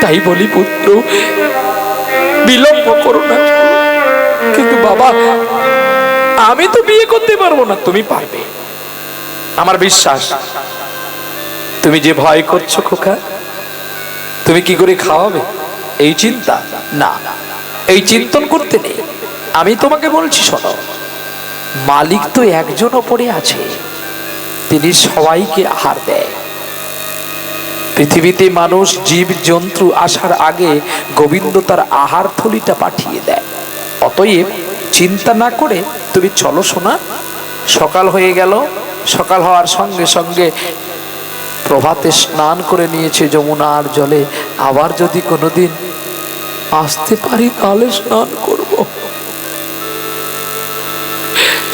তাই বলি পুত্র, বিলম্ব করো না। কিন্তু বাবা, আমি তো বিয়ে করতে পারবো না, তুমি পারবে, আমার বিশ্বাস। তুমি যে ভয় করছো খোকা, তুমি কি করে খাওয়াবে এই চিন্তা না, এই চিন্তন করতে নেই। আমি তোমাকে বলছি শোনো, মালিক তো একজন ওপরে আছে, তিনি সবাইকে আহার দেয়। পৃথিবীতে মানুষ জীব জন্তু আসার আগে গোবিন্দ তার আহার থলিটা পাঠিয়ে দেয়। অতএব চিন্তা না করে তুমি চলো সোনা। সকাল হয়ে গেল, সকাল হওয়ার সঙ্গে সঙ্গে প্রভাতে স্নান করে নিয়েছে যমুনার জলে। আবার যদি কোনোদিন আসতে পারি তাহলে স্নান করব।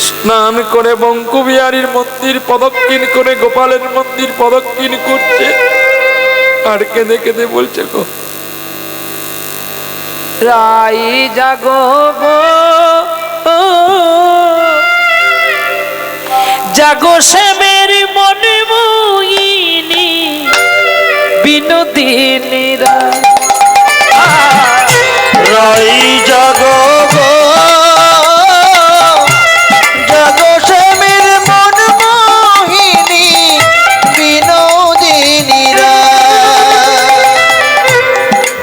স্নান করে বঙ্কবিহারীর মন্দির প্রদক্ষিণ করে গোপালের মন্দির প্রদক্ষিণ করছে, আর কেঁদে কেঁদে বলছে গো রাই জাগো গো, জাগো শ্যামের মনে মোহিনী বিনোদিনী রাই জাগো গো, জাগো শ্যামের মন মোহিনী বিনোদিনী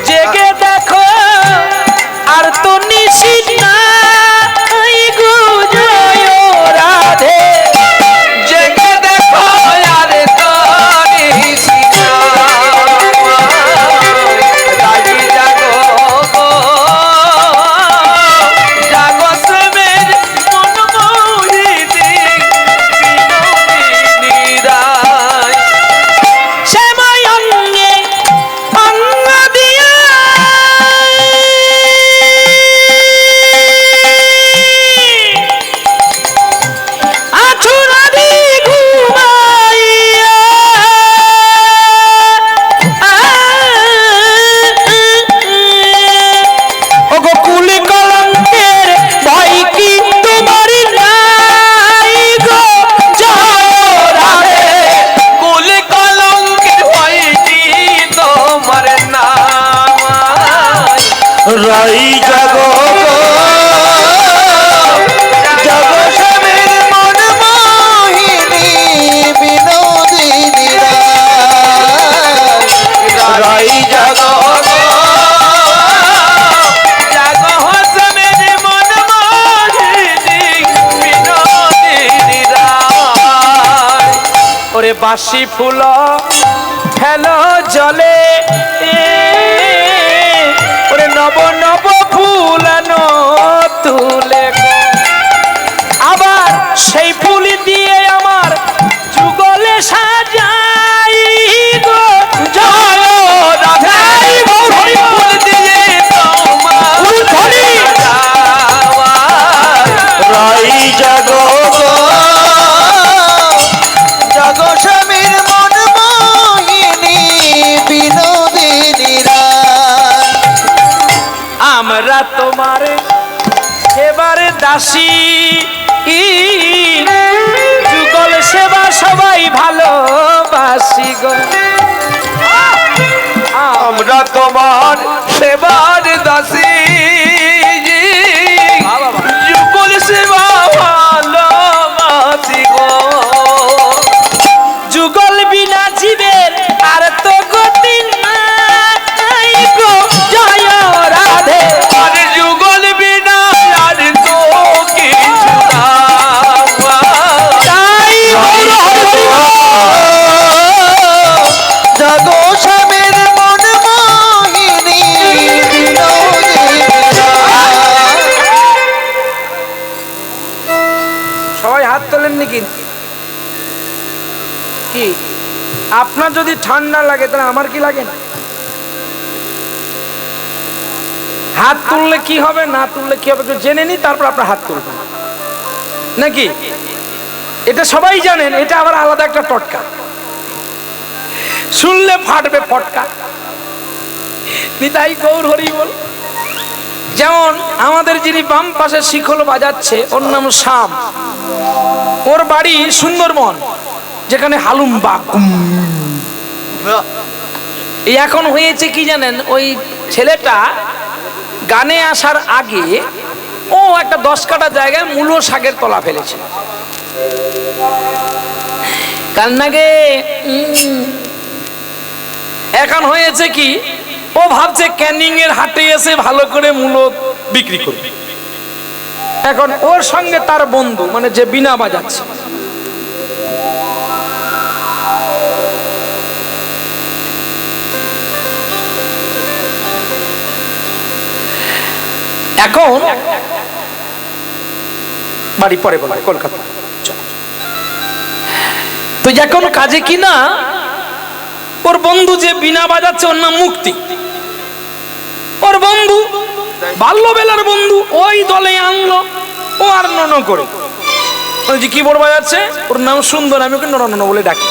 জেগে দেখো আর তো নিশি নাই গো জয় রাধে, জেগে দেখো আর তো নিশি নাই জাগো গো, জাগো শ্যামের মন মোহিনী বিনোদিনী রায়। শ্যামায় অঙ্গে অঙ্গ দিয়া আছুরাদি ঘুমাইয়া ওগো কুলি কলঙ্কের ভয় কি তোমার নাই গো জয় রাধে, কুলি কলঙ্কের ভয় কি তোমার নাই। রাই জাগো গো, জাগো শ্যামের মন মোহিনী বিনোদিনী রাই জাগো গো, জাগো শ্যামের মন মোহিনী বিনোদিনী রায়। ওরে বাসি ফুল ফেলো জলে, ওরে নব নব ফুলানো তুলে গো। আবার সেই ফুল দিয়ে আমার যুগলে সাজাই গো জয় রাধে, ফুল দিয়ে তোমার রাই জাগো গো, জাগো শ্যামের মন মোহিনী বিনোদিনী আমরা তোমার সেবার দাসী, যুগল সেবা সবাই ভালোবাসি গো। আমরা তোমার সেবার দাসী, যুগল সেবা ভালোবাসি গো। যুগল বিনা জীবের আর তো গতি নাই গো জয় রাধে, আর যুগল বিনা আর তো কিছু নাই। জাগো শ্যামের মন মোহিনী বিনোদিনী। সবাই হাত তোলেননি কিন্তু কি? আপনার যদি ঠান্ডা লাগে তাহলে আমার কি লাগে না? হাত তুললে কি হবে, না তুললে কি হবে জেনে নি, তারপর আপনার হাত তুলবেন নাকি? এটা সবাই জানেন, এটা আবার আলাদা একটা টটকা, শুনলে ফাটবে ফটকা। নিতাই গৌর হরি বল। যেমন আমাদের যিনি বাম পাশে শিখল বাজাচ্ছে, ওর নাম শ্যাম, ওর বাড়ি সুন্দরবন, যেখানে হালুম বাঘ। এখন হয়েছে কি জানেন, ওই ছেলেটা গানে আসার আগে ও একটা 10 কাঠা জায়গায় মূলো শাকের তলা ফেলেছে। কান্নাগে এখন হয়েছে কি, ও ভাবছে ক্যানিং এর হাটে এসে ভালো করে মূলো বিক্রি করবে। এখন ওর সঙ্গে তার বন্ধু, মানে যে বিনা বাজাচ্ছে, এখন বাড়ি পরে বলে কলকাতা। তো এখন কাজে কিনা ওর বন্ধু যে বিনা বাজাচ্ছে, ওর নাম মুক্তি। ওর বন্ধু বাল্যবেলার বন্ধু, ওই দলে আনলো। ও আর নন করে যে কিবোর্ড বাজাচ্ছে, ওর নাম সুন্দর, আমি ওকে নন বলে ডাকি।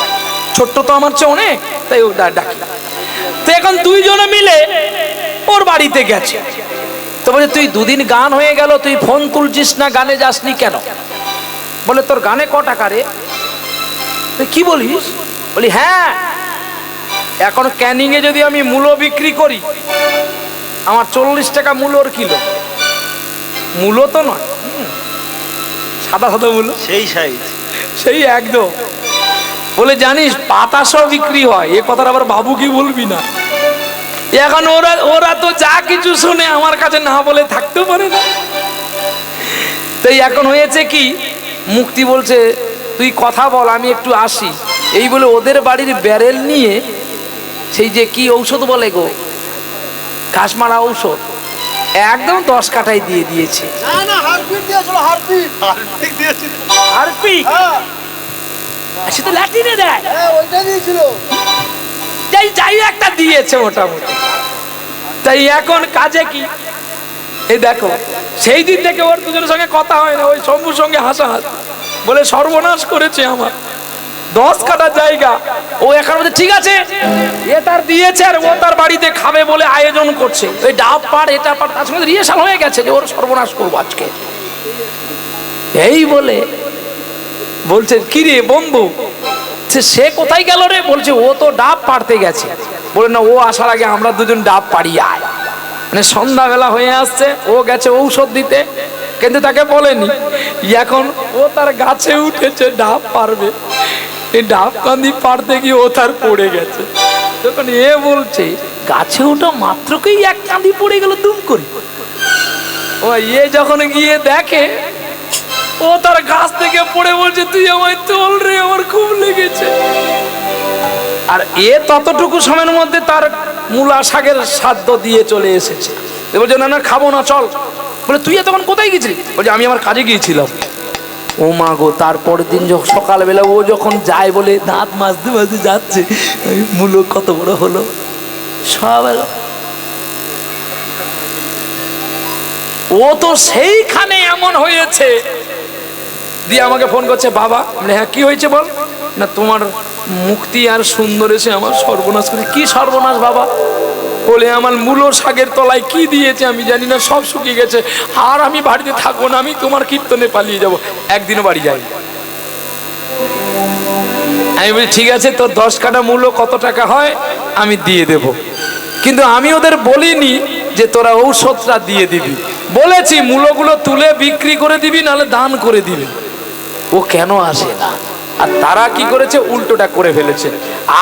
ছোট্ট তো আমার চেয়ে অনেক, তাই ও ডাকি। তো এখন দুইজনে মিলে ওর বাড়িতে গেছে। তো বলে, তুই দুদিন গান হয়ে গেল, তুই ফোন তুলছিস না, গানে যাসনি কেন? বলে, তোর গানে ক টাকা রে? তুই কি বলিস? বলি, হ্যাঁ, এখন ক্যানিং এ যদি আমি মূলো বিক্রি করি, আমার 40 টাকা মূলোর কিলো। মূলো তো নয়, সাদা সাদা মূলো, সেই সাইজ, সেই একদম। বলে, জানিস বাতাসও বিক্রি হয়। এ কথাটা আবার বাবু কি বলবি না। এখন ওরা তো যা কিছু শুনে আমার কাছে না বলে থাকতেও পারে না। তাই এখন হয়েছে কি, মুক্তি বলছে, তুই কথা বল, আমি একটু আসি। এই বলে ওদের বাড়ির ব্যারেল নিয়ে সেই যে কি ঔষধ বলে গো, ঘাস মারা ঔষধ, একদম 10 কাঠায় দিয়ে দিয়েছে। হারপিক সে তো ল্যাটিনে দেয়, যাই একটা দিয়েছে মোটামুটি। তাই এখন কাজে কি, এই দেখো, সেই দিন থেকে ওর দুজনের সঙ্গে কথা হয় না। ওই শম্ভুর সঙ্গে হাসাহাস, বলে সর্বনাশ করেছে আমার 10 কাঠা জায়গা। ও এখন বলছে, ঠিক আছে, এ তার দিয়েছে আর ও তার বাড়িতে খাবে বলে আয়োজন করছে। ওই ডাব পাড় এটা পাড়, তার সঙ্গে রিহার্সাল হয়ে গেছে যে ওর সর্বনাশ করবো আজকে। এই বলে বলছে, কি রে বন্ধু, সে কোথায় গেল রে? বলছে, ও তো ডাব পাড়তে গেছে। বলে, না, ও আসার আগে আমরা দুজন ডাব পাড়ি আয়। মানে সন্ধ্যাবেলা হয়ে আসছে, ও গেছে ঔষধ দিতে, কিন্তু তাকে বলেনি। এখন ও তার গাছে উঠেছে, ডাব পারবে। এই ডাব কান্দি পাড়তে গিয়ে ও তার পড়ে গেছে। তখন এ বলছে, গাছে ওটা মাত্রকেই এক কান্দি পড়ে গেল দুম করে। ও এ যখন গিয়ে দেখে, ও তার গাছ থেকে পড়ে বলছে, তুই আমায় তোল রে, আমার খুব লেগেছে। আর এ ততটুকু সময়ের মধ্যে তার মূলা শাকের সাধ্য দিয়ে চলে এসেছে। বলছে, না না, খাবো না, চল। বলে, তুই তখন কোথায় গেছিলি? বলছে, আমি আমার কাজে গিয়েছিলাম। ও মা গো, তারপরের দিন সকালবেলা ও যখন যায়, বলে দাঁত মাজতে মাজতে যাচ্ছে, মূলো কত বড় হলো সব। ও তো সেইখানে এমন হয়েছে, দিয়ে আমাকে ফোন করছে, বাবা। বলে, হ্যাঁ, কি হয়েছে বল। না, তোমার মুক্তি আর সুন্দর এসে আমার সর্বনাশ করে। কি সর্বনাশ বাবা? বলে, আমার মূলো শাকের তলায় কি দিয়েছে আমি জানি না, সব শুকিয়ে গেছে। আর আমি বাড়িতে থাকবো না, আমি তোমার কীর্তনে পালিয়ে যাব। একদিনও বাড়ি যাই। আমি বলি, ঠিক আছে, তোর 10 কাঠা মূলো কত টাকা হয় আমি দিয়ে দেব, কিন্তু আমি ওদের বলিনি যে তোরা ঔষধটা দিয়ে দিবি। বলেছি মূলোগুলো তুলে বিক্রি করে দিবি, নাহলে দান করে দিবি। ও কেন আসে না? আর তারা কি করেছে, উল্টোটা করে ফেলেছে।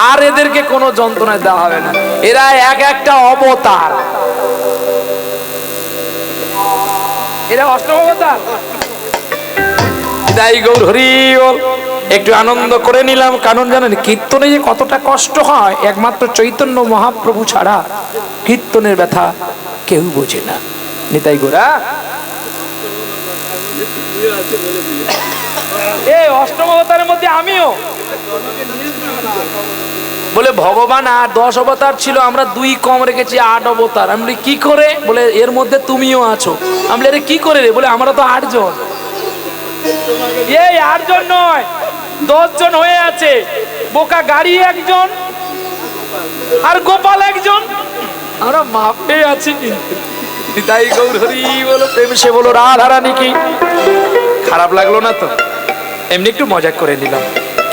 আর এদেরকে কোনো যন্ত্রণায় দেওয়া হবে না। এরা এক একটা অবতার, এরা অষ্টম অবতার। তাই গৌর হরি বল। একটু আনন্দ করে নিলাম, কারণ জানেন কীর্তনে যে কতটা কষ্ট হয়, একমাত্র চৈতন্য মহাপ্রভু ছাড়া কীর্তনের ব্যথা কেউ বোঝে না। নিতাই গোরা, এই অষ্টম অবতারের মধ্যে আমিও। বলে, ভগবান আর 10 অবতার ছিল, আমরা 2 কম রেখেছি, 8 অবতার। আমি বলি, কি করে? বলে, এর মধ্যে তুমিও আছো। আমি বলি, কি করে রে? বলে, আমরা তো 8 জন। এই 8 জন নয়, 10 জন হয়ে আছে। বোকা গাড়ি একজন, আর গোপাল একজন, আমরা মাপে আছি। কিন্তু তাই গৌর হরি বলো, প্রেম সে বলো, রাধা রানী কি। খারাপ লাগলো না তো? এমনি একটু মজা করে নিলাম।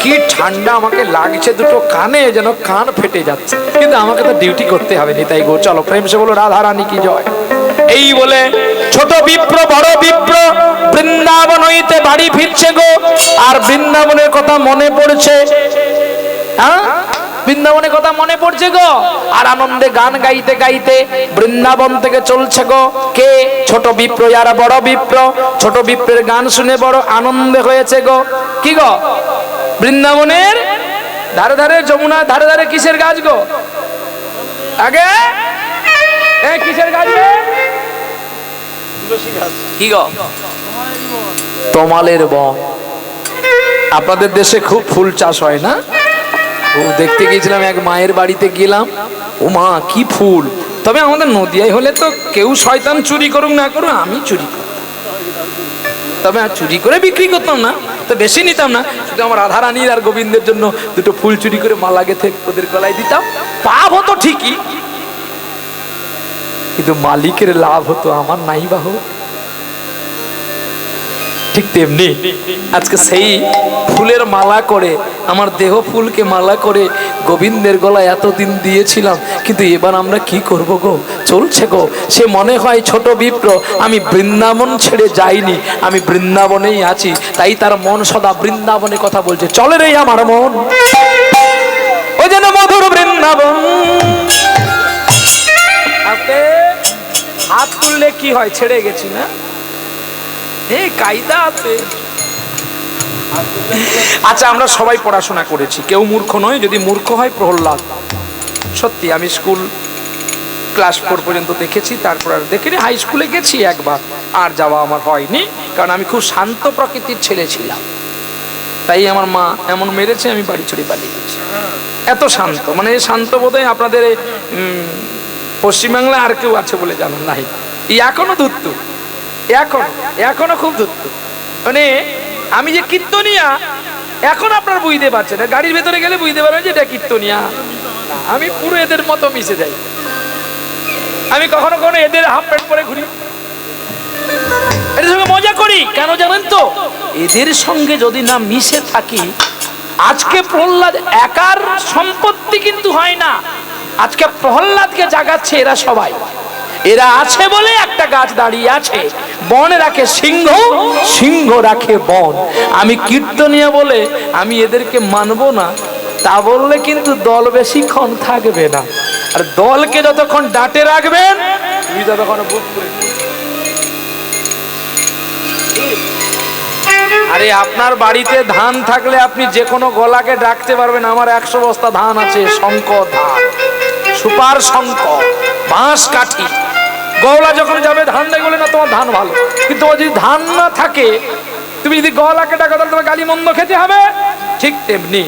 কি ঠান্ডা আমাকে লাগছে, দুটো কানে যেন কান ফেটে যাচ্ছে, কিন্তু আমাকে তো ডিউটি করতে হবে নিতাই গো। চলো প্রেম সে বলো রাধা রানী কি জয়। এই বলে ছোট বিপ্র বড় বিপ্র বৃন্দাবন হইতে বাড়ি ফিরছে গো। আর বৃন্দাবনের কথা মনে পড়ছে, হ্যাঁ বৃন্দাবনের কথা মনে পড়ছে গো। আর আনন্দে গান গাইতে গাইতে বৃন্দাবন থেকে চলছে গো। কে? ছোট বিপ্র আর বড় বিপ্র। ছোট বিপ্রের গান শুনে বড় আনন্দ হয়েছে গো। কি গো? বৃন্দাবনের ধারে ধারে, যমুনা ধারে ধারে কিসের গাছ গো? আগে কিসের গাছ গো? কি গো? তমালের বন। আপনাদের দেশে খুব ফুল চাষ হয় না? দেখতে গিয়েছিলাম, এক মায়ের বাড়িতে গেলাম, ও মা কি ফুল। তবে আমাদের নদিয়ায় হলে তো কেউ শয়তান চুরি করুক না করুক, আমি চুরি করতাম। তবে চুরি করে বিক্রি করতাম না, তো বেশি নিতাম না, শুধু আমার রাধা রানীর আর গোবিন্দের জন্য দুটো ফুল চুরি করে মালা গেঁথে ওদের গলায় দিতাম। পাপ হতো ঠিকই, কিন্তু মালিকের লাভ হতো, আমার নাই বাহু। ঠিক তেমনি আজকে সেই ফুলের মালা করে, আমার দেহ ফুলকে মালা করে গোবিন্দের গলায় এতদিন দিয়েছিলাম, কিন্তু এবার আমরা কি করব গো? চলছে গো। সে মনে হয় ছোট বিপ্র, আমি বৃন্দাবন ছেড়ে যাইনি, আমি বৃন্দাবনেই আছি। তাই তার মন সদা বৃন্দাবনের কথা বলছে। চলে রে আমার মন, ও যেন মধুর বৃন্দাবন। হাত তুললে কি হয়? ছেড়ে গেছি না? এই কায়দা আছে। আচ্ছা, আমরা সবাই পড়াশোনা করেছি, কেউ মূর্খ নয়। যদি মূর্খ হয় প্রহ্লাদ। সত্যি আমি স্কুল ক্লাস 4 পর্যন্ত দেখেছি, তারপর আর দেখিনি। হাই স্কুলে গেছি একবার, আর যাওয়া আমার হয়নি, কারণ আমি খুব শান্ত প্রকৃতির ছেলে ছিলাম। তাই আমার মা এমন মেরেছে, আমি বাড়ি ছেড়ে পালিয়ে গেছি। এত শান্ত, মানে শান্ত বোধহয় আপনাদের পশ্চিমবাংলায় আর কেউ আছে বলে জানেন নাই। এখনো ধূর্ত, এখনো খুব ধূর্ত। মানে আমি যে কীর্তনিয়া, এখন আপনার বুঝতে পারছেন, গাড়ির ভেতরে গেলে বুঝতে পারবেন যে এটা কীর্তনিয়া। আমি পুরো এদের মতো মিশে যাই। আমি কখনো কখনো এদের হাফ প্যান্ট পরে ঘুরি, এদের সঙ্গে মজা করি। কেন জানেন তো? এদের সঙ্গে যদি না মিশে থাকি, আজকে প্রহ্লাদ একার সম্পত্তি কিন্তু হয় না। আজকে প্রহ্লাদকে জাগাচ্ছে এরা সবাই। এরা আছে বলে একটা গাছ দাঁড়িয়ে আছে। বন রাখে সিংহ, সিংহ রাখে বন। আমি কীর্তনিয়া বলে আমি এদেরকে মানবো না, তা বললে কিন্তু দল বেশিক্ষণ থাকবে না। আর দলকে যতক্ষণ ডাটে রাখবেন, তুমি ততক্ষণ বুক করে। আরে আপনার বাড়িতে ধান থাকলে আপনি যে কোনো গলাকে ডাকতে পারবেন, আমার 100 বস্তা ধান আছে, শঙ্কর ধান, সুপার শঙ্কর, বাঁশ কাঠি। গওলা যখন যাবে ধান দেয় বলে না তোমার ধান ভালো, কিন্তু যদি ধান না থাকে, তুমি যদি গওলাকে ডাকো তাহলে তোমার গালি মন্দ খেতে হবে। ঠিক তেমনি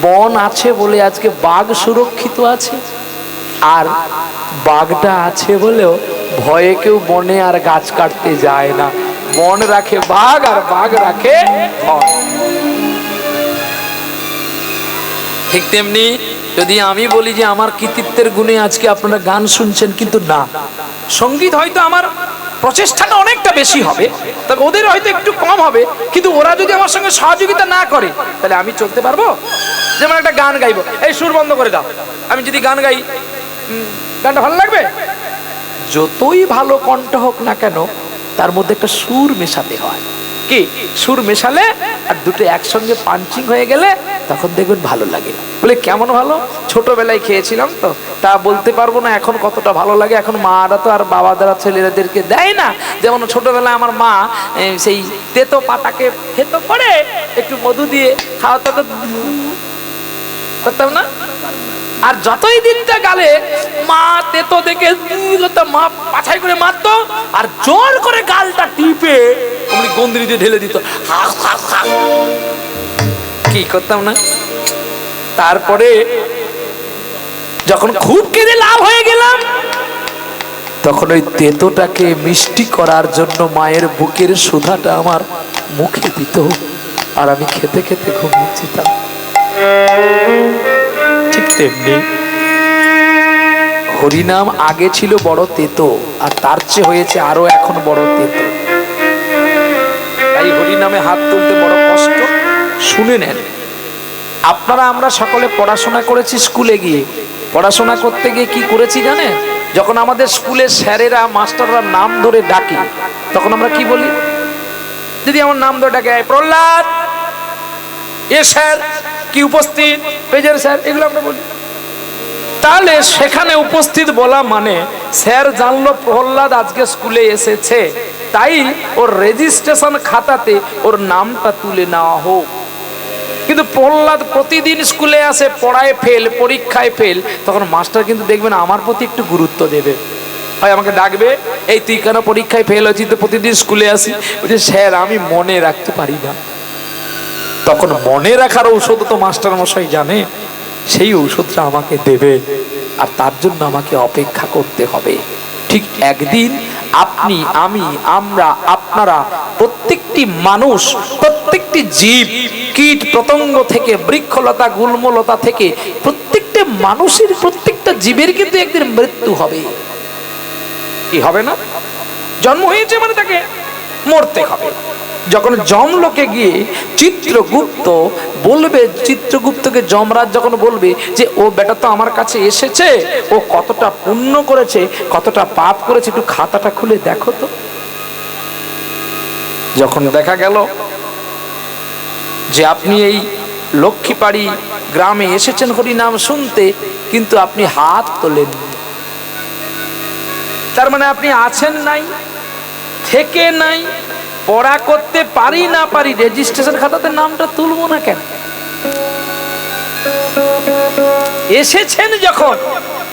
বন আছে বলে আজকে বাঘ সুরক্ষিত আছে, আর বাঘটা আছে বলেও ভয়ে কেউ বনে আর গাছ কাটতে যায় না। বন রাখে বাঘ আর বাঘ রাখে বন। ঠিক তেমনি যদি আমি বলি যে আমার কৃতিত্বের গুণে আজকে আপনারা গান শুনছেন, কিন্তু না, সঙ্গীত হয়তো আমার প্রচেষ্টাটা অনেকটা বেশি হবে, তবে ওদের হয়তো একটু কম হবে, কিন্তু ওরা যদি আমার সঙ্গে সহযোগিতা না করে তাহলে আমি চলতে পারবো? যেমন একটা গান গাইবো, এই সুর বন্ধ করে দাও, আমি যদি গান গাই, গানটা ভালো লাগবে? যতই ভালো কণ্ঠ হোক না কেন, তার মধ্যে একটা সুর মেশাতে হয়। কি সুর মেশালে আর দুটো একসঙ্গে পাঞ্চিং হয়ে গেলে তখন দেখবেন ভালো লাগে। বলে কেমন ভালো? ছোটবেলায় খেয়েছিলাম তো, তা বলতে পারবো না এখন কতটা ভালো লাগে। এখন মারা তো আর বাবাদারা ছেলেদেরকে দেয় না। যেমন ছোটবেলায় আমার মা সেই তেতো পাতাকে থেতো করে একটু মধু দিয়ে খাওয়াতে করতাম না। আর যতই দিনটা গেলে মা তেতো দেখে মা পাছাই করে মারতো, আর জোর করে গালটা টিপে অমনি গন্দিরি দিয়ে ঢেলে দিত। কি করতাম না। তারপরে যখন খুব কেঁদে লাভ হয়ে গেলাম, তখন ওই তেতোটাকে মিষ্টি করার জন্য মায়ের বুকের সুধাটা আমার মুখে দিত, আর আমি খেতে খেতে ঘুমিয়ে যেতাম। ঠিক তেমনি হরিনাম আগে ছিল বড় তেতো, আর তার চেয়ে হয়েছে আরো এখন বড় তেতো। তাই হরিনামে হাত তুলতে বড় কষ্ট। শুনে নেন, আপনারা আমরা সকলে পড়াশোনা করেছি স্কুলে গিয়ে। পড়াশোনা করতে গিয়ে কি করেছি জানেন? যখন আমাদের স্কুলের স্যারেরা মাস্টাররা নাম ধরে ডাকে, তখন আমরা কি বলি? যদি আমার নাম ধরে ডাকে, প্রহ্লাদ, এ স্যার, কি উপস্থিত, পেজের স্যার, এগুলো আমরা বলি। তাহলে সেখানে উপস্থিত বলা মানে স্যার জানলো প্রহ্লাদ আজকে স্কুলে এসেছে, তাই ওর রেজিস্ট্রেশন খাতাতে ওর নামটা তুলে নেওয়া হোক। কিন্তু প্রহ্লাদ প্রতিদিন স্কুলে আসে, পড়ায় ফেল, পরীক্ষায় ফেল, তখন মাস্টার কিন্তু দেখবেন আমার প্রতি একটু গুরুত্ব দেবে। হয় আমাকে ডাকবে, এই তুই কেন পরীক্ষায় ফেল হয়েছিস, তো প্রতিদিন স্কুলে আসি? বলছে স্যার আমি মনে রাখতে পারি না। তখন মনে রাখার ঔষধ তো মাস্টার মশাই জানে, সেই ঔষধটা আমাকে দেবে, আর তার জন্য আমাকে অপেক্ষা করতে হবে। ঠিক একদিন আপনি, আমি, আমরা, আপনারা, প্রত্যেকটি মানুষ, প্রত্যেকটি জীব, কীট পতঙ্গ থেকে বৃক্ষলতা গুল্মলতা থেকে প্রত্যেকটা মানুষের, প্রত্যেকটা জীবের কিন্তু একদিন মৃত্যু হবে। কি হবে না? জন্ম হয়েছে মানে তাকে মরতে হবে। যখন যমলোকে গিয়ে চিত্রগুপ্ত বলবে, চিত্রগুপ্তকে যমরাজ যখন বলবে যে ও বেটা তো আমার কাছে এসেছে, ও কতটা পুণ্য করেছে, কতটা পাপ করেছে, একটু খাতাটা খুলে দেখো তো। যখন দেখা গেল যে আপনি এই লক্ষ্মীপাড়ি গ্রামে এসেছেন হরিনাম শুনতে, কিন্তু আপনি হাত তোলেন, তার মানে আপনি আছেন নাই, থেকে নাই, পড়া করতে পারি না পারি, রেজিস্ট্রেশন খাতাতে নামটা তুলবো না কেন? এসেছেন যখন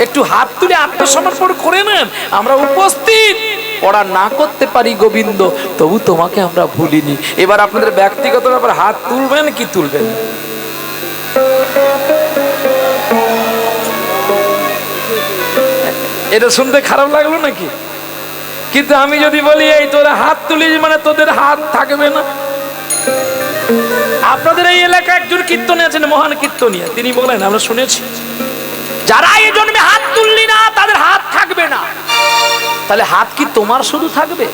একটু হাত তুলে আত্মসমর্পণ করে নেন, আমরা উপস্থিত। পড়া না করতে পারি গোবিন্দ, তবু তোমাকে আমরা ভুলিনি। এবার আপনাদের ব্যক্তিগত ব্যাপার, হাত তুলবেন কি তুলবেন? এটা শুনতে খারাপ লাগলো নাকি? কিন্তু আমি যদি বলি এই তোরা হাত তুলিস মানে তোদের হাত থাকবে না। আপনাদের এই এলাকায় একজন কীর্তনী আছেন, মহান কীর্তনিয়া, তিনি বলেন, আমরা শুনেছি, যারা এই জন্মে হাত তুললি না তাদের হাত থাকবে না। তাহলে হাত কি তোমার শুধু থাকবে?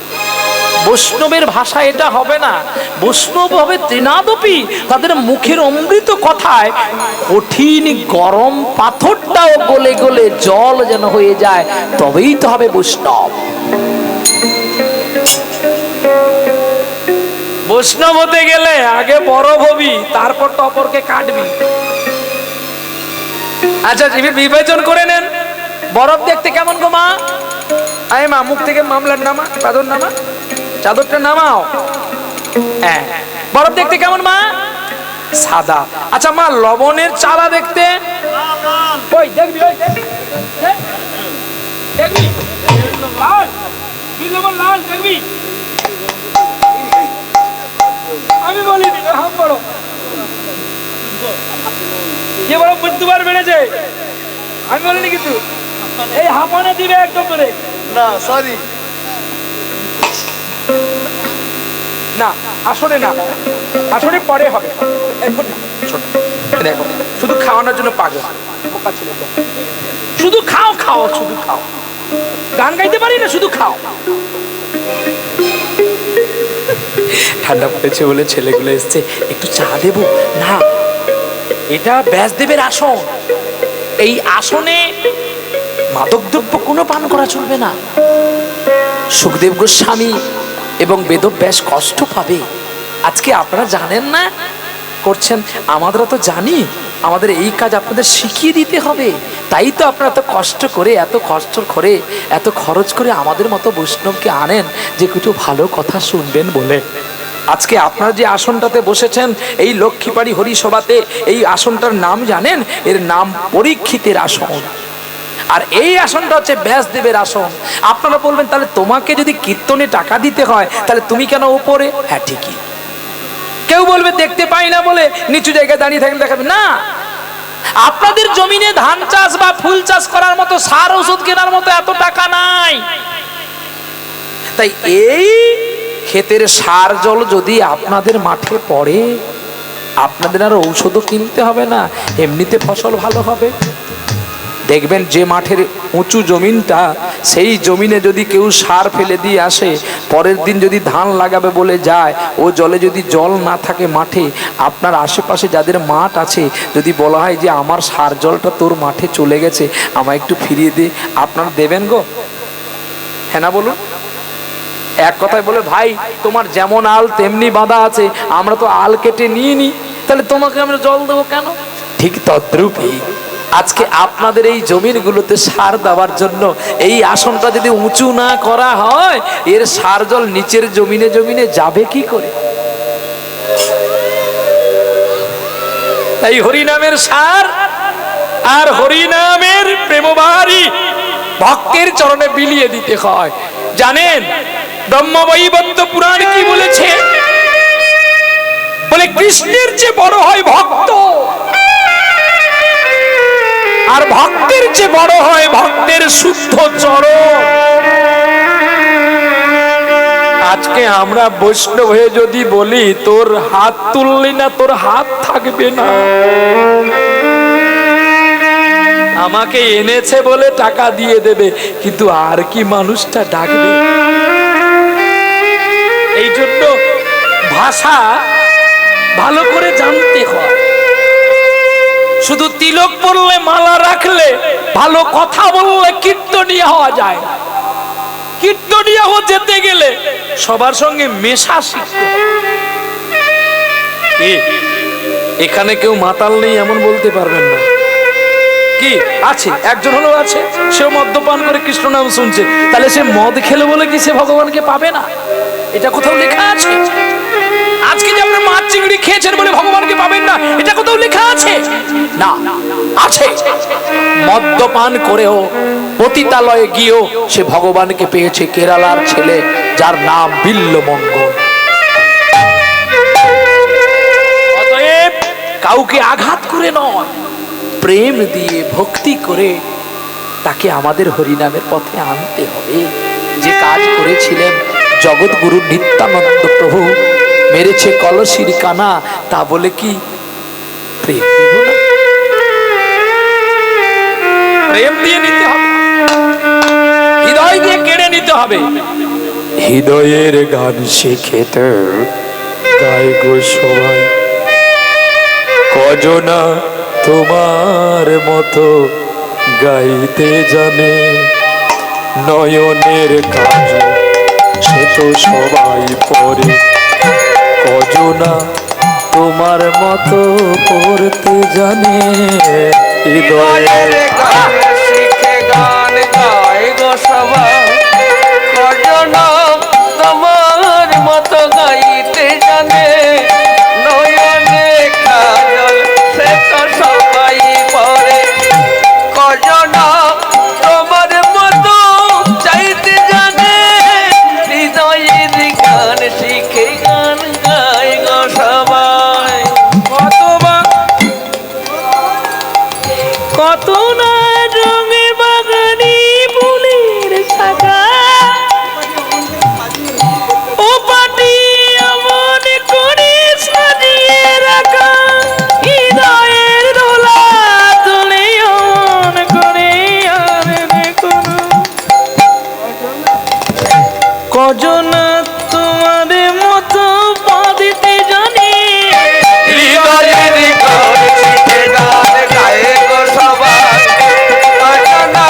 বৈষ্ণবের ভাষা এটা হবে না। বৈষ্ণব হবে তৃণাদপি, তাদের মুখের অমৃত কথায় কঠিন গরম পাথরটাও গলে গলে জল যেন হয়ে যায়, তবেই তো হবে বৈষ্ণব। বৈষ্ণব হতে গেলে আগে বরফ হবি, তারপর তো অপরকে কাটবি। আচ্ছা বিবেচন করে নেন, বরফ দেখতে কেমন গো মা? আয় মা, মুখ থেকে মামলার নামা, চাদর নামা, চাদরটা নামাও। হ্যাঁ, বরফ দেখতে কেমন মা? সাদা। আচ্ছা মা, লবণের চারা দেখতে? ওই দেখবি, ওই দেখবি লাল, লবণ লাল দেখবি। আমি বলিনি, হাম বড় যে বড় বুদ্ধবার বেড়েছে, আমি বলিনি। কিন্তু এই হাঁপানে দিবে একদম করে না, সরি না, আসলে না, আসলে পরে হবে। দেখো, শুধু খাওয়ানোর জন্য পাগল, শুধু খাও খাও, শুধু খাও। গান গাইতে পারি না, শুধু খাও। ঠান্ডা পড়েছে বলে ছেলেগুলো এসছে, একটু চা দেবো না? এটা ব্যাসদেবের আসন, এই আসনে মাদক দ্রব্য কোনো পান করা চলবে না। সুখদেব গোস্বামী এবং বেদব্যাস কষ্ট পাবে। আজকে আপনারা জানেন না, করছেন, আমরা তো জানি। আমাদের এই কাজ আপনাদের শিখিয়ে দিতে হবে। তাই তো আপনারা এত কষ্ট করে, এত কষ্ট করে, এত খরচ করে আমাদের মতো বৈষ্ণবকে আনেন যে কিছু ভালো কথা শুনবেন বলে। আজকে আপনারা যে আসনটাতে বসেছেন, এই লক্ষ্মীপাড়ি হরিসভাতে, এই আসনটার নাম জানেন? এর নাম পরীক্ষিতের আসন। আর এই আসনটা হচ্ছে ব্যাসদেবের আসন। আপনারা বলবেন, তাহলে তোমাকে যদি কীর্তনে টাকা দিতে হয়, তাহলে তুমি কেন উপরে? হ্যাঁ ঠিকই। কেউ বলবে দেখতে পাই না বলে নিচু জায়গায় দাঁড়িয়ে থাকলে দেখাবে না। আপনাদের জমিনে ধান চাষ বা ফুল চাষ করার মতো, সার ওষুধ কেনার মতো এত টাকা নাই। তাই এই ক্ষেতের সার জল যদি আপনাদের মাঠে পড়ে, আপনাদের আর ঔষধও কিনতে হবে না, এমনিতে ফসল ভালো হবে। দেখবেন যে মাঠের উঁচু জমিনটা, সেই জমিনে যদি কেউ সার ফেলে দিয়ে আসে, পরের দিন যদি ধান লাগাবে বলে যায়, ও জলে যদি জল না থাকে মাঠে, আপনার আশেপাশে যাদের মাঠ আছে যদি বলা হয় যে আমার সার জলটা তোর মাঠে চলে গেছে, আমায় একটু ফিরিয়ে দে, আপনারা দেবেন গো? হ্যাঁ না বলুন? এক কথায় বলে, ভাই তোমার যেমন আল তেমনি বাঁধা আছে, আমরা তো আল কেটে নিয়ে নি, তাহলে তোমাকে আমরা জল দেবো কেন? ঠিক তদ্রূপই আজকে আপনাদের এই জমিনগুলোতে সার দেওয়ার জন্য এই আসনটা যদি উঁচু না করা হয়, এর সার জল নিচের জমিনে জমিনে যাবে কি করে? তাই হরিনামের সার আর হরিনামের প্রেমবাহারী ভক্তের চরণে বিলিয়ে দিতে হয়। জানেন ব্রহ্মবৈবর্ত পুরাণ কি বলেছে? বলে কৃষ্ণের চেয়ে বড় হয় ভক্ত, আর ভক্তের চেয়ে বড় হয় ভক্তের শুদ্ধ চরণ। আজকে আমরা বৈষ্ণব হয়ে যদি বলি তোর হাত তুললি না তোর হাত থাকবে না, আমাকে এনেছে বলে টাকা দিয়ে দেবে, কিন্তু আর কি মানুষটা ডাকবে? এই জন্য ভাষা ভালো করে জানতে হয়। শুধু তিলক পরলে মালা রাখলে, ভালো কথা বললে কীর্তনীয় হওয়া যায় না। কীর্তনীয় যেতে গেলে সবার সঙ্গে মেশা শিখতে হয়। এখানে কেউ মাতাল নেই এমন বলতে পারবেন না। কি আছে? একজন হলেও আছে, সেও মদ্যপান করে কৃষ্ণ নাম শুনছে, তাহলে সে মদ খেলে বলে কি সে ভগবানকে পাবে না? এটা কোথাও লেখা আছে? আজকে যে আপনার মাছ চিংড়ি খেয়েছেন বলে ভগবানকে পাবেন না, এটা কোথাও লেখা আছে? না, আছে। মদ্যপান করেও পতিতালয়ে গিয়েও সে ভগবানকে পেয়েছে। কেরালার ছেলে যার নাম বিল্লমঙ্গল। অতএব কাউকে আঘাত করে নয়, প্রেম দিয়ে ভক্তি করে তাকে আমাদের হরিনামের পথে আনতে হবে। যে কাজ করেছিলেন জগৎগুরু নিত্যানন্দ প্রভু, মেরেছে কলসির কানা, তা বলে কি প্রেম দিব না? প্রেম দিয়ে নিতে হবে, হৃদয় দিয়ে কেড়ে নিতে হবে। হৃদয়ের গান শিখেতে গায় গো সবাই, কজনা তোমার মতো গাইতে জানে। নয়নের কাজ সে তো সবাই পড়ে, কজনা তোমার মতো পড়তে জানে। হৃদয়ের গান শিখে গান গায় গো সবাই, কজনা তোমার মতো গাইতে জানে। নয়নে কাজল সে তো সবাই পড়ে, কজনা তোমার মতো চাইতে জানে। হৃদয়ের গান শিখে গান গায় গো সবাই। কত না রঙে বাগানি ফুলের শাখা, ও পাটি এমন করে সাজিয়ে রাখা। হৃদয়ের দোলা তোলে অমন করে, আর দেখুন কজনা তোমার মতো বাঁধতে জানি। হৃদয়ের গান শিখে গান গায় গো সবাই, কজনা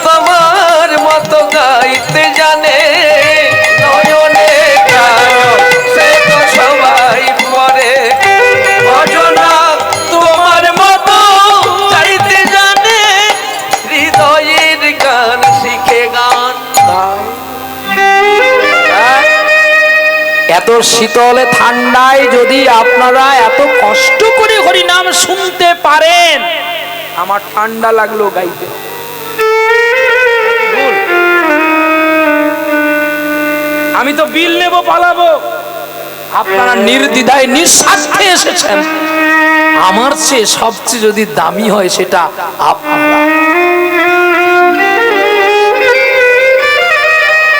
তোমার মতো গাইতে জানে। নয়নে কাজল সে তো সবাই পড়ে, কজনা তোমার মতো চাইতে জানে। হৃদয়ের গান শিখে গান গায়। এত শীতলে ঠান্ডায় যদি আপনারা এত কষ্ট করে হরিনাম শুনতে পারেন, আমার ঠান্ডা লাগলো গাইতে। আমি তো বিল নেব, পালাবো। আপনারা নির্দ্বিধায় নিঃস্বার্থে এসেছেন, আমার চেয়ে সবচেয়ে যদি দামি হয় সেটা আপনারা।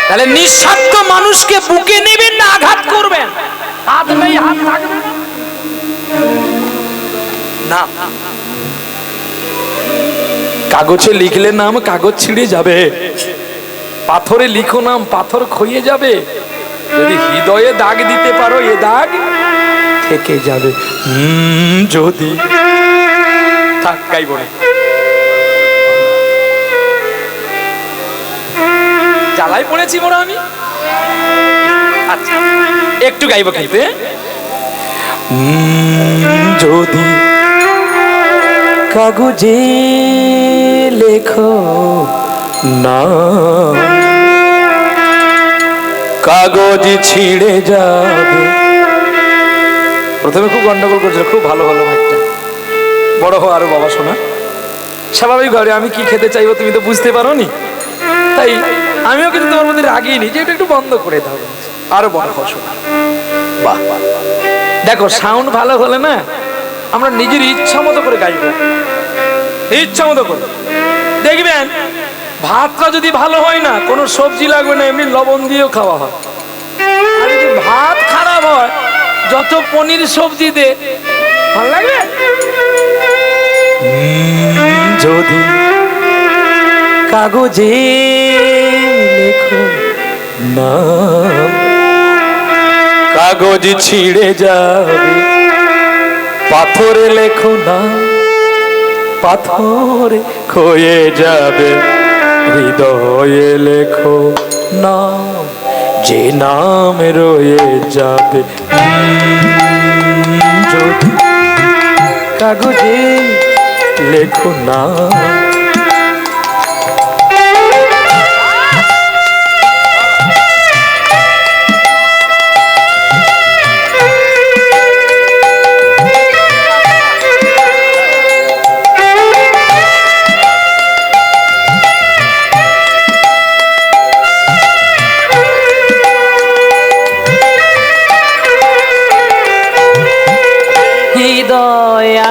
তাহলে নিঃস্বার্থ মানুষকে বুকে নেবেন না আঘাত করবেন? হাত নেই, হাত থাকবে না। কাগজে লিখলে নাম কাগজ ছিঁড়ে যাবে, পাথরে লিখো নাম পাথর ক্ষয়ে যাবে, যদি হৃদয়ে দাগ দিতে পারো এ দাগ থেকে যাবে। যদি থাক, গাইব না, জ্বালাই পড়েছি বড় আমি। আচ্ছা একটু গাইব কিন্তু, যদি কাগজে লেখো না কাগজ ছিঁড়ে যাবে। প্রথমে খুব গন্ডগোল করছিল, খুব ভালো ভালো একটা বড় হো আরো বাবা শোনা। স্বাভাবিক ঘরে আমি কি খেতে চাইবো তুমি তো বুঝতে পারো নি, তাই আমিও কিন্তু তোমার মধ্যে রাগিনি যে এটা একটু বন্ধ করে দাও, আরো বড় হো শোনা। বাহ, দেখো সাউন্ড ভালো হলে না আমরা নিজের ইচ্ছা মতো করে গাইবো, ইচ্ছা মতো করে। দেখবেন ভাতটা যদি ভালো হয় না, কোনো সবজি লাগবে না, এমনি লবণ দিয়েও খাওয়া হয়। আর যদি ভাত খারাপ হয়, যত পনির সবজি দে ভালো লাগবে। যদি কাগজে লেখো না কাগজ ছিঁড়ে যাবে, পাথরে লেখো না পাথরে ক্ষয়ে যাবে, হৃদয়ে লেখো নাম যে নাম রয়ে যাবে। যদি কাগজে লেখো না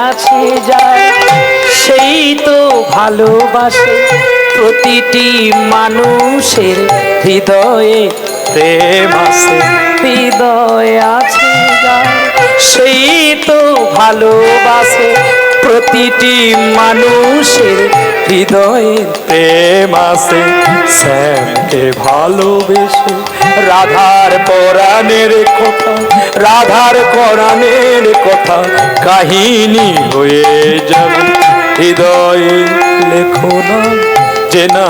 আছে যায় সেই তো ভালোবাসে, প্রতিটি মানুষের হৃদয়ে প্রেম আছে, হৃদয় আছে যায় সেই তো ভালোবাসে, প্রতিটি মানুষের হৃদয়ে প্রেম আছে। শ্যামকে ভালোবেসে রাধার পরাণের কথা, রাধার পরাণের কথা কাহিনী হয়ে যাবে, হৃদয়ে লেখো না যে না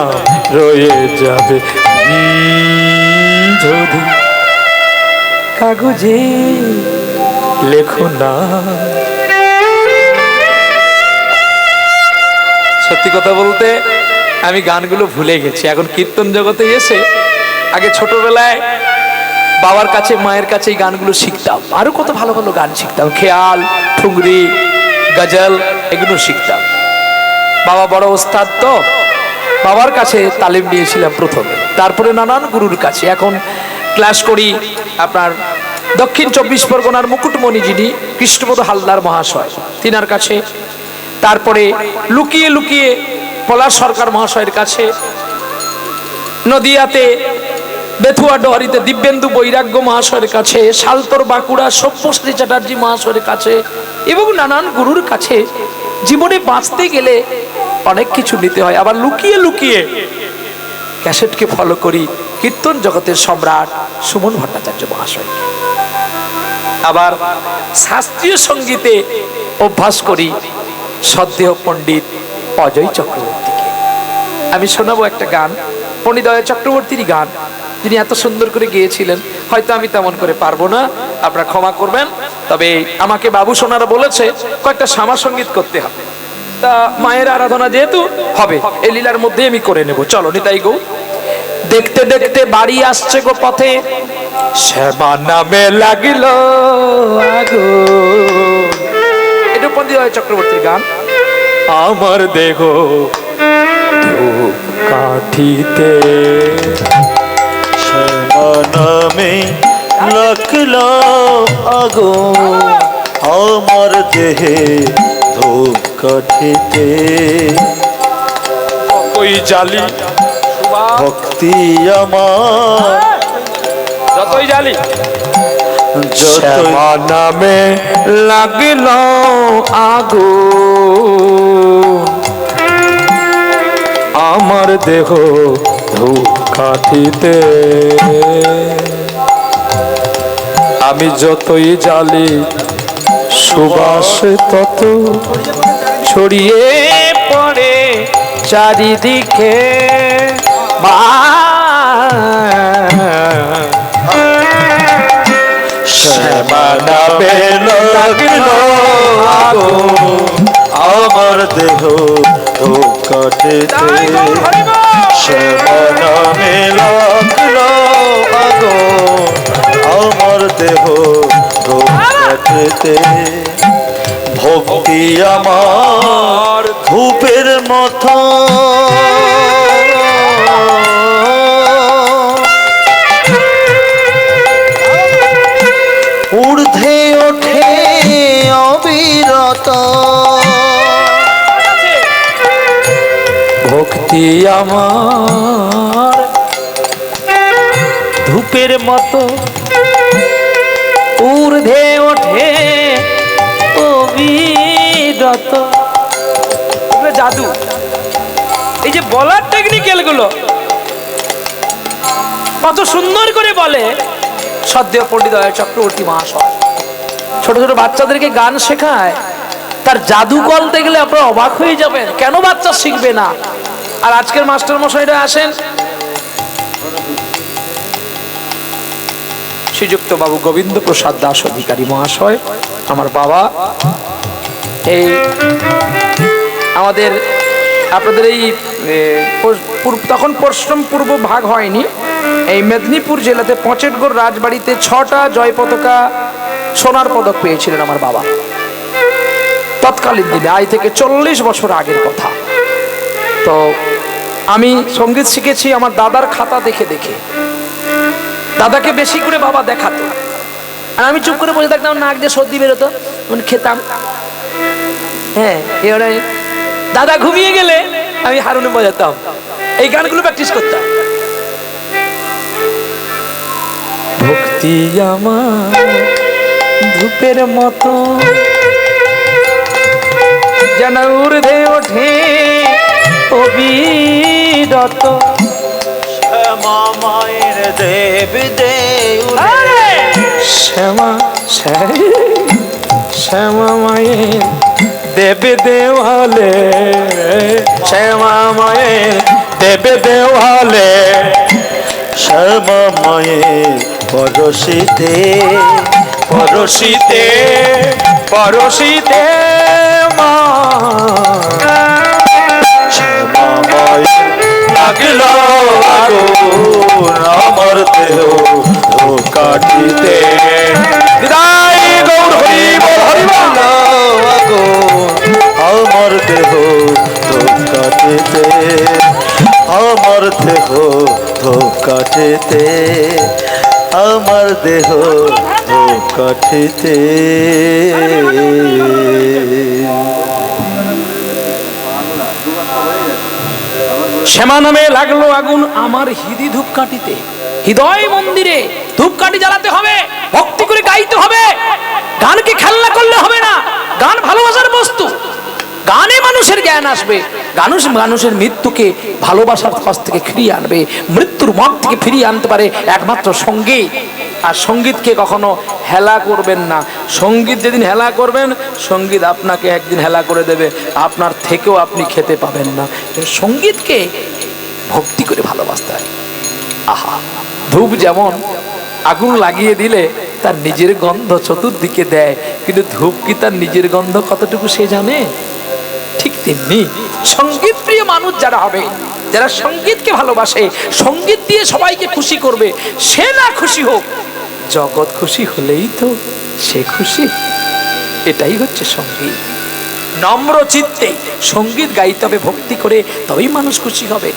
রয়ে যাবে। যদি কাগজে লেখো না। সত্যি কথা বলতে আমি গানগুলো ভুলে গেছি এখন কীর্তন জগতে এসে। আগে ছোটবেলায় বাবার কাছে মায়ের কাছে এই গানগুলো শিখতাম, আরো কত ভালো ভালো গান শিখতাম, খেয়াল, ঠুংরি, গজল এগুলো শিখতাম। বাবা বড় ওস্তাদ, তো বাবার কাছে তালিম নিয়েছিলাম প্রথমে, তারপরে নানান গুরুর কাছে। এখন ক্লাস করি আপনার দক্ষিণ 24 পরগনার মুকুটমণি যিনি কৃষ্ণপদ হালদার মহাশয়, তিনার কাছে। তারপরে লুকিয়ে লুকিয়ে পলাশ সরকার মহাশয়ের কাছে, নদিয়াতে বেথুয়া ডহরিতে দিব্যেন্দু বৈরাগ্য মহাশয়ের কাছে, শালতর বাঁকুড়া সব্যশ্রী চ্যাটার্জি মহাশয়ের কাছে এবং নানান গুরুর কাছে। জীবনে বাঁচতে গেলে অনেক কিছু নিতে হয়। আবার লুকিয়ে লুকিয়ে ক্যাসেটকে ফলো করি কীর্তন জগতের সম্রাট সুমন ভট্টাচার্য মহাশয়কে। আবার শাস্ত্রীয় সঙ্গীতে অভ্যাস করি শ্রদ্ধেয় পণ্ডিত অজয় চক্রবর্তীকে। আমি শোনাবো একটা গান, পণ্ডিত অজয় চক্রবর্তীর গান, যিনি এত সুন্দর করে গেয়েছিলেন। হয়তো আমি তেমন করে পারবো না, আপনারা ক্ষমা করবেন। তবে আমাকে বাবু সোনারা বলেছে কয়েকটা শ্যামা সঙ্গীত করতে হবে, তা মায়ের আরাধনা যেহেতু হবে এই লীলার মধ্যে আমি করে নেব। চলো নিতাই গো। দেখতে দেখতে বাড়ি আসছে গো পথে, শ্যামা নামে লাগিল আগুন। এটা পণ্ডিত অজয় চক্রবর্তীর গান। আমার দেহ ধূপ কাঠিতে শ্যামা নামে লাগলো আগুন, আমার দেহে ধূপ কাঠিতে ওই জালি ভক্তি আমার যতই জালি যতই শ্যামা নামে লাগিল আগুন, আমার দেহ ধূপকাঠিতে আমি যতই জ্বালি সুবাস তত ছড়িয়ে পড়ে চারিদিকে শ্যামা নামে লাগলো আগুন আমার দেহ ধূপকাঠিতে শ্যামা নামে লাগলো আগুন আমার দেহ ধূপকাঠিতে ভক্তি আমার ধূপের মতো ঊর্ধ্বে ওঠে অবিরত ভক্তি আমার ধূপের মতো ঊর্ধ্বে ওঠে অবিরত। এগুলো জাদু। এই যে বলার টেকনিক্যাল গুলো কত সুন্দর করে বলে সদ্য পণ্ডিত চক্রবর্তী মহাশয়। ছোট ছোট বাচ্চাদেরকে গান শেখায়, তার জাদুকল দেখলে আপনারা অবাক হয়ে যাবেন, কেন বাচ্চা শিখবে না। আর আজকের মাস্টার মশাইরা আসেন শ্রীযুক্ত বাবু গোবিন্দ প্রসাদ দাস অধিকারী মহাশয়, আমার বাবা। এই আমাদের আপনাদের এই তখন পশ্চিম পূর্ব ভাগ হয়নি, এই মেদিনীপুর জেলাতে পঁচেটগড় রাজবাড়িতে 6টা জয় পতাকা সোনার পদক পেয়েছিলেন আমার বাবা তৎকালীন দিনে, আজ থেকে 40 বছর আগের কথা। তো আমি সঙ্গীত শিখেছি আমার দাদার খাতা দেখে দেখে। দাদাকে বেশি করে বাবা দেখাতো, আর আমি চুপ করে বসে থাকতাম, নাক দিয়ে সর্দি বেরোতো, খেতাম। হ্যাঁ, এবারে দাদা ঘুমিয়ে গেলে আমি হারমোনিয়াম বাজাতাম, এই গানগুলো প্র্যাকটিস করতাম। ভক্তি আমার ধূপের মতো যেন ঊর্ধ্বে ওঠে অবিরত। শ্যামা মায়ের দেব দেউলে শ্যামা শ্যামা মায়ের দেবে দেওয়ালে, শ্যামা মায়ের দেবে দেওয়ালে শ্যামা মায়ের পরশিতে পরশিতে পরশিতে মা শ্যামা মায়ের লাগলো আগুন আমার দেহ ধূপকাঠিতে বিদায় গৌর হরি বল হরি বল। আগুন আমার দেহ ধূপকাঠিতে আমার দেহ ধূপকাঠিতে আমার দেহ ধূপকাঠিতে শ্যামা নামে লাগলো আগুন আমার হৃদি ধূপকাঠিতে। হৃদয় মন্দিরে ধূপকাঠি জ্বালাতে হবে, ভক্তি করে গাইতে হবে। গানকে খেলনা করলে হবে না, গান ভালোবাসার বস্তু। গানে মানুষের জ্ঞান আসবে, মানুষের মৃত্যুকে ভালোবাসার কাছ থেকে ফিরিয়ে আনবে, মৃত্যুর মত থেকে ফিরিয়ে আনতে পারে একমাত্র সঙ্গীত। আর সঙ্গীতকে কখনো হেলা করবেন না। সঙ্গীত যেদিন হেলা করবেন, সঙ্গীত আপনাকে একদিন হেলা করে দেবে, আপনার থেকেও আপনি খেতে পাবেন না। সঙ্গীতকে ভক্তি করে ভালোবাসতে হয়। আহা, ধূপ যেমন আগুন লাগিয়ে দিলে তার নিজের গন্ধ চতুর্দিকে দেয়, কিন্তু ধূপ কি তার নিজের গন্ধ কতটুকু সে জানে? ঠিক তেমনি সঙ্গীত প্রিয় মানুষ যারা হবে, যারা সঙ্গীতকে ভালোবাসে, সঙ্গীত দিয়ে সবাইকে খুশি করবে, সে না খুশি হোক, জগৎ খুশি হলেই তো সে খুশি। এটাই হচ্ছে সঙ্গীত। নম্র চিত্তে সঙ্গীত গাইতে হবে, ভক্তি করে, তবেই মানুষ খুশি হবে।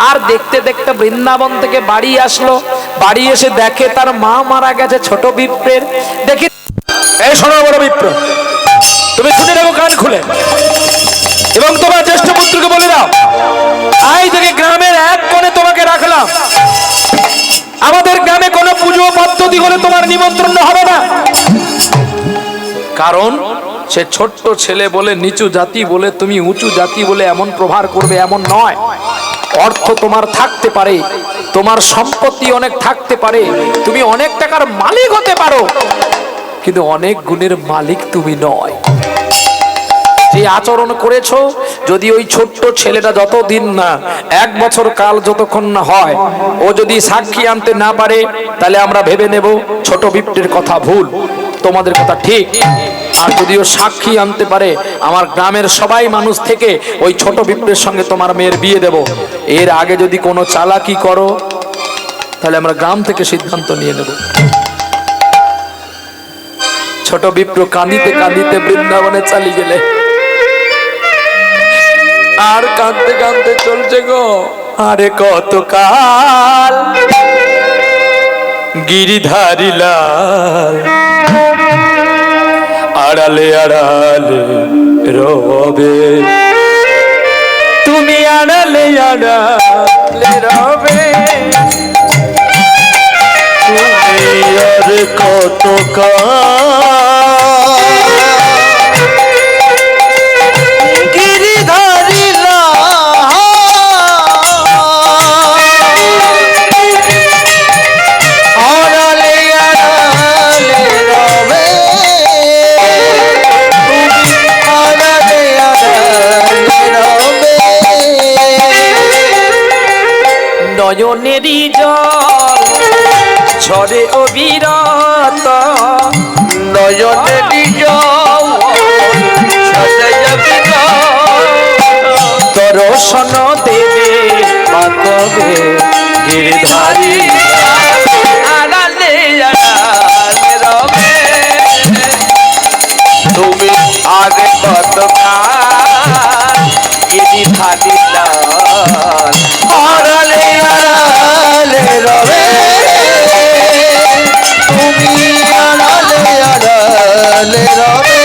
আর দেখতে দেখতে বৃন্দাবন থেকে বাড়ি আসলো, বাড়ি এসে দেখে তার মা মারা গেছে ছোট বিপ্রের। দেখি, এই শোনো বড় বিপ্র, তুমি শুনে রাখো কান খুলে, এবং তোমার জ্যেষ্ঠ পুত্রকে বলে দাও, আজ থেকে গ্রামের এক কোণে তোমাকে রাখলাম। আমাদের গ্রামে কোনো পুজো পদ্ধতি হলে তোমার নিমন্ত্রণ হবে না। কারণ সে ছোট্ট ছেলে বলে, নিচু জাতি বলে তুমি উঁচু জাতি বলে এমন প্রহার করবে, এমন নয়। অর্থ তোমার থাকতে পারে, তোমার সম্পত্তি অনেক থাকতে পারে, তুমি অনেক টাকার মালিক হতে পারো, কিন্তু অনেক গুণের মালিক তুমি নয়। যে আচরণ করেছো, যদি ওই ছোট্ট ছেলেটা যতদিন না 1 বছর কাল যতক্ষণ না হয়, ও যদি সাক্ষী আনতে না পারে, তাহলে আমরা ভেবে নেব ছোট বিপ্টের কথা ভুল, তোমাদের কথা ঠিক। আর যদি ও সাক্ষী আনতে পারে, আমার গ্রামের সবাই মানুষ থেকে ওই ছোট বিপ্টের সঙ্গে তোমার মেয়ের বিয়ে দেব। এর আগে যদি কোনো চালাকি করো, তাহলে আমরা গ্রাম থেকে সিদ্ধান্ত নিয়ে নেব। ছোট বিপ্র কাঁদিতে কাঁদিতে বৃন্দাবনে চালিয়ে গেলে, আর কাঁদতে কাঁদতে চলছে গো। আরে কতকাল গিরিধারী লাল আড়ালে আড়ালে রবে, তুমি আড়ালে আড়ালে রবে, তুমি আর কতকাল গিরিধারী লাল আড়ালে আড়ালে রবে, তুমি আড়ালে আড়ালে রবে। নয়নেরই জল ঝরে অবিরত, নয়নেরই জল ঝরে অবিরত, দর্শন দেবে মা কবে গিরিধারী আড়ালে আড়ালে রবে, তুমি আগে কতকাল গিরিধারী লাল আড়ালে আড়ালে রবে, তুমি আড়ালে আড়ালে রবে।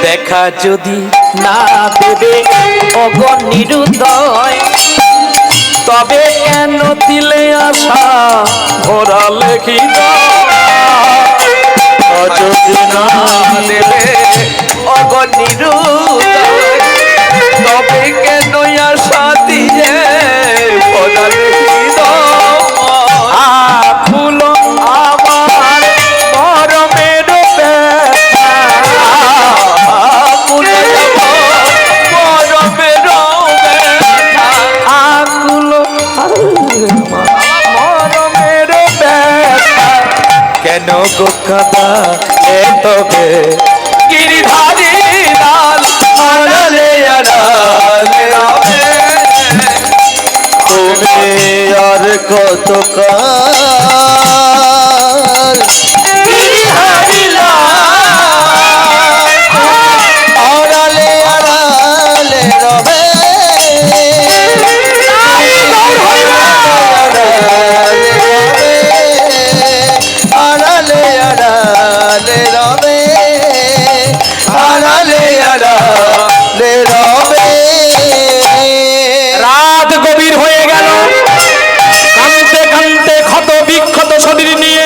দেখা যদি না দেবে অগণিরুদয়, তবে কেন দিলে আশা ভরা লেখিত। যদি না দেবে অগণিরুদয়, তবে কেন আশা দিয়ে বদলে ফুল আমার মরমের ব্যথা, আকুল মরমের ব্যথা, কেন গো কাদা তবে গিরিধারী লাল আড়ালে আড়ালে রবে, তুমি আর কতকাল গিরিধারী লাল আড়ালে আড়ালে রবে, আড়ালে আড়ালে রবে, আড়ালে আড়ালে রবে। রাত গভীর হয়ে গেল, কাঁদতে কাঁদতে ক্ষত বিক্ষত শরীর নিয়ে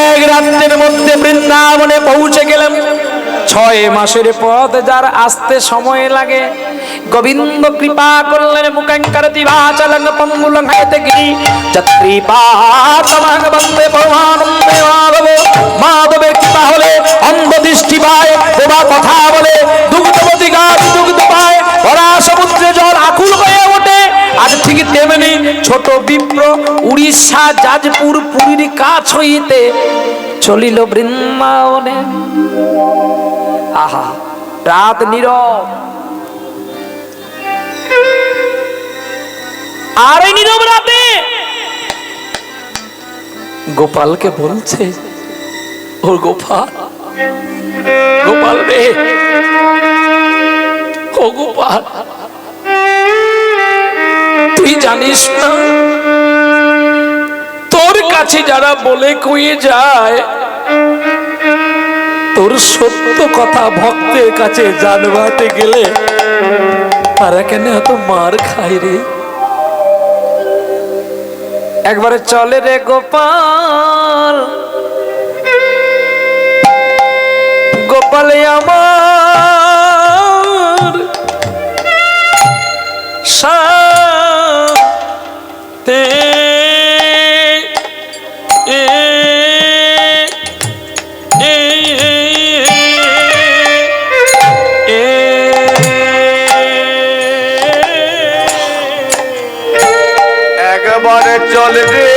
1 রাত্রের মধ্যে বৃন্দাবনে পৌঁছে গেলাম। 6 মাসের পথ যার আসতে সময় লাগে, গোবিন্দ কৃপা করলেন মুখাঙ্কারতি বাচালং পঙ্গুলং হায়তে গিরি যাত্রী পাতমাং বন্দে পরমানন্দে মাধব। মাধবের কৃপা হলে অন্ধ দৃষ্টি পায়, দেবা কথা বলে, দুগ্ধবতী গাছ দুগ্ধ পায়, ভরা সমুদ্রে জল আকুল হয়ে ওঠে। আজ ঠিক তেমনি ছোট বিপ্র উড়িষ্যা যাজপুর পুরীর কাছ হইতে চলিল বৃন্দাবনে। আহা, রাত নীরব, আর এই নীরব রাতে গোপালকে বলছে, ও গোপাল, গোপাল রে, ও গোপাল, তুই জানিস না তোর কাছে যারা বলে কয়ে যায়, তোর সত্য কথা ভক্তের কাছে জানবাতে গেলে তারা কেন এত মার খায় রে? একবারে চলে রে গোপাল, গোপালে আমার সাথে একবারে চলে রে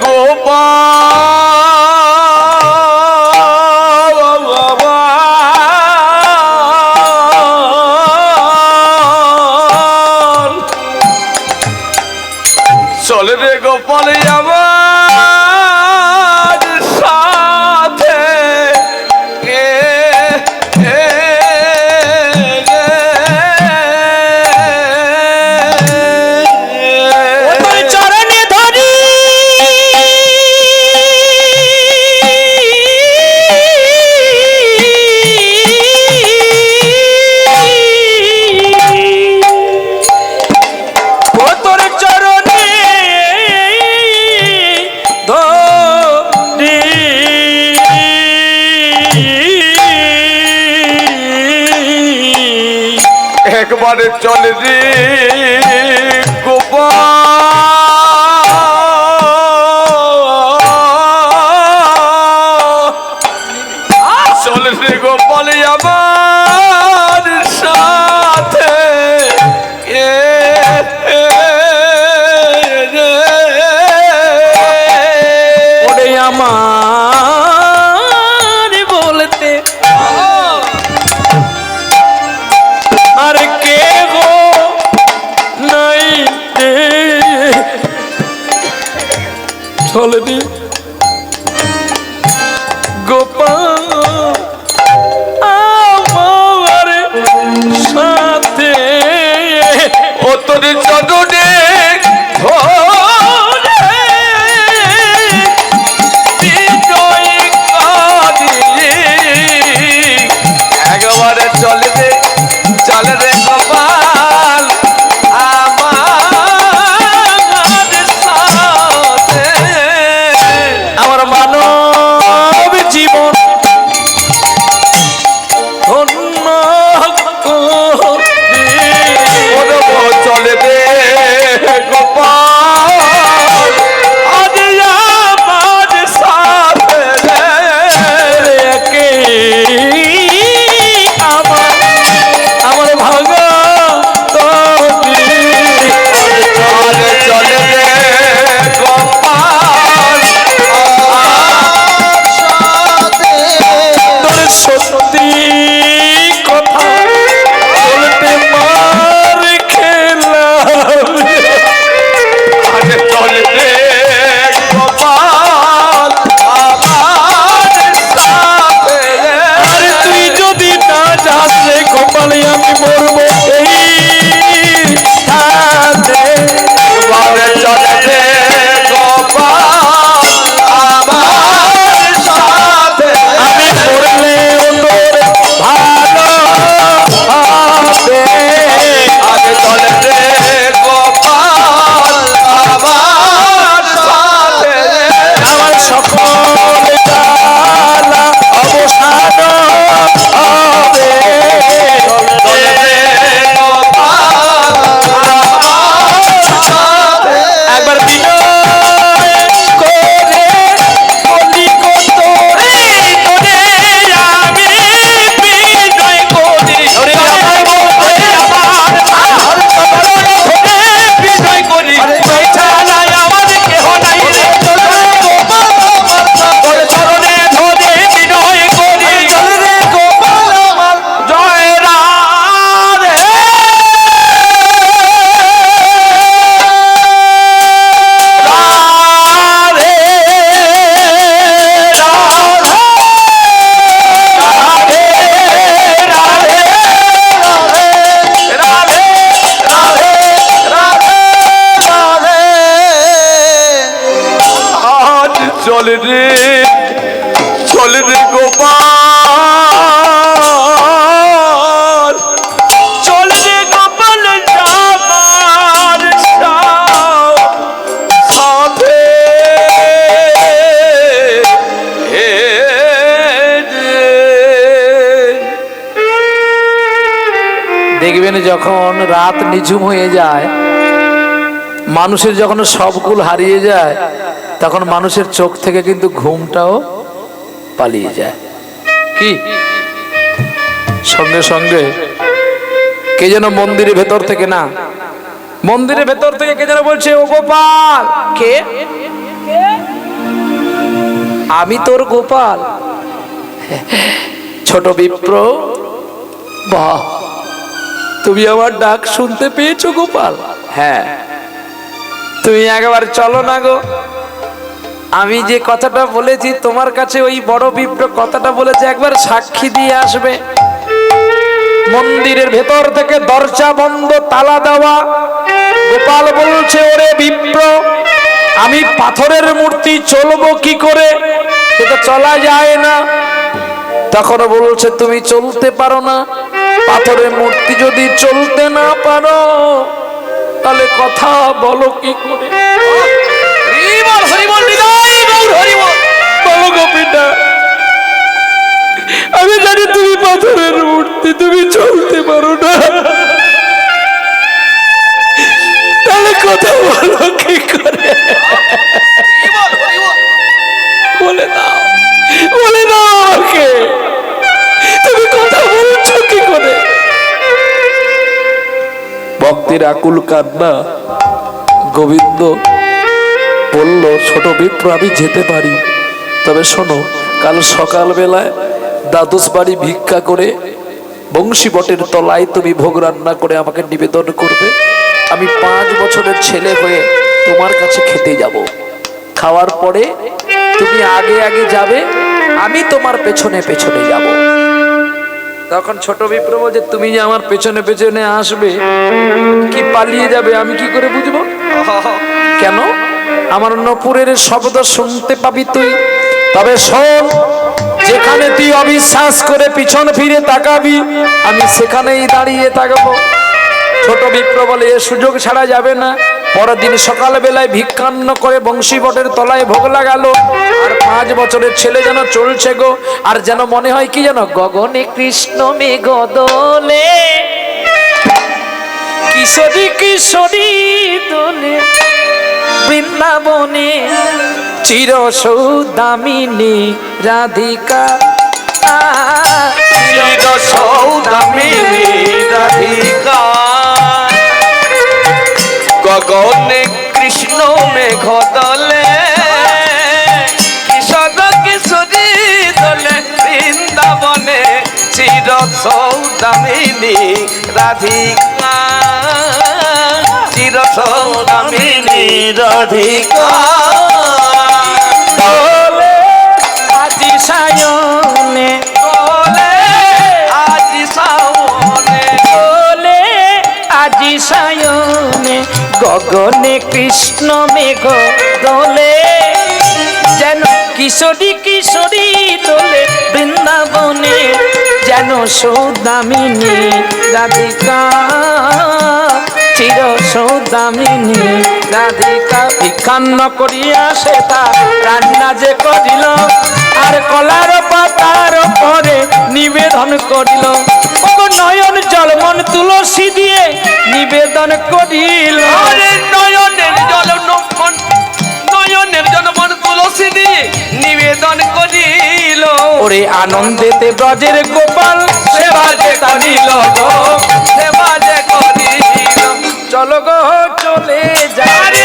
গোপাল, চলে রে গোপাল আমার সাথে তোর চরণে ধরি ও তোর চরণে ধরি একবারে চলে রে গোপাল, চলে রে গোপাল আমার সাথে ওরে আমার বলতে আর কে গো নাই রে, চলে রে গোপাল আমার সাথে ও তোর চরণে ধরে বিজয় কাঁদি, একবারে চলে রে গোপাল আমার সাথে। আমার মানব জীবন ধন্য করে। চলে রে দেখবেন যখন রাত নিঝুম হয়ে যায়, মানুষের যখন সবকুল হারিয়ে যায়, তখন মানুষের চোখ থেকে কিন্তু ঘুমটাও পালিয়ে যায়। কি সঙ্গে সঙ্গে কে যেন মন্দিরের ভেতর থেকে, না মন্দিরের ভেতর থেকে কে যেন বলছে, ও গোপাল। কে? আমি তোর গোপাল। ছোট বিপ্র, বাহ, তুমি আমার ডাক শুনতে পেয়েছো গোপাল? হ্যাঁ। তুমি একবার চলো না গো, আমি যে কথাটা বলেছি তোমার কাছে, ওই বড় বিপ্র কথাটা বলেছে, একবার সাক্ষী দিয়ে আসবে। মন্দিরের ভেতর থেকে দরজা বন্ধ, তালা দেওয়া। গোপাল বলছে, ওরে বিপ্র, আমি পাথরের মূর্তি চলবো কি করে? সেটা চলা যায় না। তখন বলছে, তুমি চলতে পারো না? পাথরের মূর্তি যদি চলতে না পারো, তাহলে কথা বলো কি করে? বলো গোপীটা, আমি জানি তুমি পাথরের মূর্তি, তুমি চলতে পারো না, তাহলে কথা বলো কি করে? বলে দাও, বলে দাও আমাকে, তুমি কথা বলছো কি করে? ভক্তের আকুল কান্না। গোবিন্দ বলল, ছোট বিপ্র, আমি যেতে পারি, তবে শোনো, কাল সকাল বেলায় দ্বাদশ বাড়ি ভিক্ষা করে বংশী বটের তলায় তুমি ভোগ রান্না করে আমাকে নিবেদন করবে। আমি 5 বছরের ছেলে হয়ে তোমার কাছে খেতে যাব। খাওয়ার পরে তুমি আগে আগে যাবে, আমি তোমার পেছনে পেছনে যাব। তখন ছোট বিপ্র বলছে, তুমি যে আমার পেছনে পেছনে আসবে, কি পালিয়ে যাবে আমি কি করে বুঝবো? কেন? আমার নপুরের শব্দ শুনতে পাবি তুই? তবে শোন, যেখানে তুই অবিশ্বাস করে পিছন ফিরে তাকাবি, আমি সেখানেই দাঁড়িয়ে থাকবো। ছোট বিপ্র বলে, এ সুযোগ ছাড়া যাবে না। পরের দিন সকাল বেলায় ভিক্ষান্ন করে বংশী বটের তলায় ভোগ লাগালো। আর 5 বছরের ছেলে যেন চলছে গো, আর যেন মনে হয় কি যেন, গগনে কৃষ্ণ মেঘ দোলে, কিশোরী কিশোরী দোলে, বৃন্দাবনে চির সৌদামিনী রাধিকা, চির সৌদামিনী রাধিকা, গগনে কৃষ্ণ মেঘ দলে, কিশোর কিশোরী দলে, বৃন্দাবনে চির সৌদামিনী রাধিকা, চির সৌদামিনী রাধিকা। দোলে আজি সায়নে, দোলে আজি সায়নে, দোলে আজি সায়নে, গগনে কৃষ্ণ মেঘ দোলে, যেন কিশোরী কিশোরী দোলে, বৃন্দাবনে যেন সৌদামিনী রাধিকা, চির সৌদামিনী রাধিকা। ভিক্ষান্ন করিয়া সেটা রান্না যে করিল, আর কলার পাতার পরে নিবেদন করিল। নয়ন জল মন তুলসী দিয়ে নিবেদন করিল। আরে নয়নের জল নয়নের জল মন তুলসী দিয়ে নিবেদন করিল। ওরে আনন্দেতে ব্রজের গোপাল সেবা যে টানিল গো, সেবা যে করিল। চলো গো চলে যায়। আরে